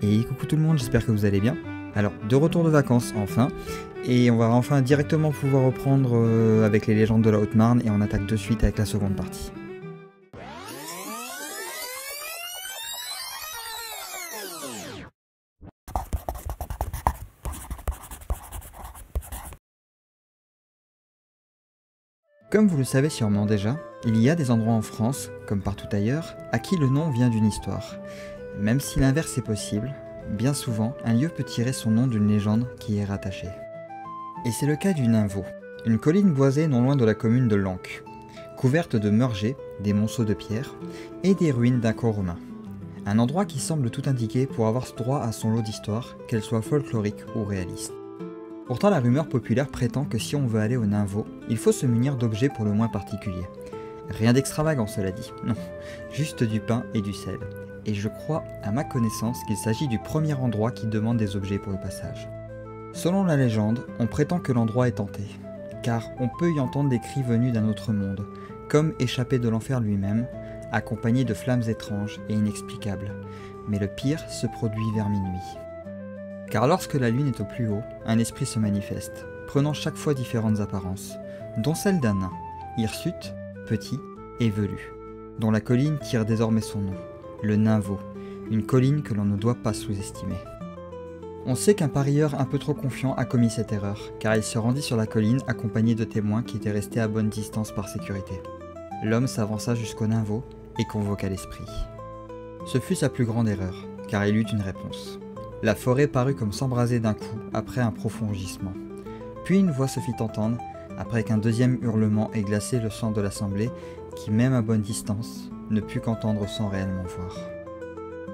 Et coucou tout le monde, j'espère que vous allez bien. Alors, de retour de vacances enfin, et on va enfin directement pouvoir reprendre avec les légendes de la Haute-Marne, et on attaque de suite avec la seconde partie. Comme vous le savez sûrement déjà, il y a des endroits en France, comme partout ailleurs, à qui le nom vient d'une histoire. Même si l'inverse est possible, bien souvent, un lieu peut tirer son nom d'une légende qui y est rattachée. Et c'est le cas du Ninvaux, une colline boisée non loin de la commune de Lancq, couverte de meurgers, des monceaux de pierre, et des ruines d'un camp romain. Un endroit qui semble tout indiquer pour avoir droit à son lot d'histoires, qu'elles soient folkloriques ou réalistes. Pourtant, la rumeur populaire prétend que si on veut aller au Ninvaux, il faut se munir d'objets pour le moins particuliers. Rien d'extravagant cela dit, non, juste du pain et du sel. Et je crois, à ma connaissance, qu'il s'agit du premier endroit qui demande des objets pour le passage. Selon la légende, on prétend que l'endroit est hanté, car on peut y entendre des cris venus d'un autre monde, comme échappés de l'enfer lui-même, accompagnés de flammes étranges et inexplicables. Mais le pire se produit vers minuit. Car lorsque la lune est au plus haut, un esprit se manifeste, prenant chaque fois différentes apparences, dont celle d'un nain, hirsute, petit et velu, dont la colline tire désormais son nom, le Ninvaux, une colline que l'on ne doit pas sous-estimer. On sait qu'un parieur un peu trop confiant a commis cette erreur, car il se rendit sur la colline accompagné de témoins qui étaient restés à bonne distance par sécurité. L'homme s'avança jusqu'au Ninvaux et convoqua l'esprit. Ce fut sa plus grande erreur, car il eut une réponse. La forêt parut comme s'embraser d'un coup après un profond rugissement. Puis une voix se fit entendre, après qu'un deuxième hurlement ait glacé le sang de l'assemblée, qui même à bonne distance, ne put qu'entendre sans réellement voir.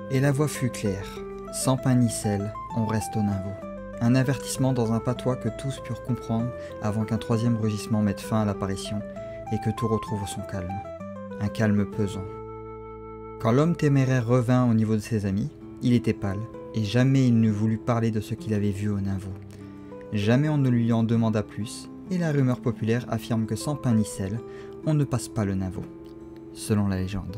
Et la voix fut claire, sans pain ni sel, on reste au Ninvaux. Un avertissement dans un patois que tous purent comprendre avant qu'un troisième rugissement mette fin à l'apparition et que tout retrouve son calme. Un calme pesant. Quand l'homme téméraire revint au niveau de ses amis, il était pâle, et jamais il ne voulut parler de ce qu'il avait vu au Ninvaux. Jamais on ne lui en demanda plus, et la rumeur populaire affirme que sans pain ni sel, on ne passe pas le Ninvaux, selon la légende.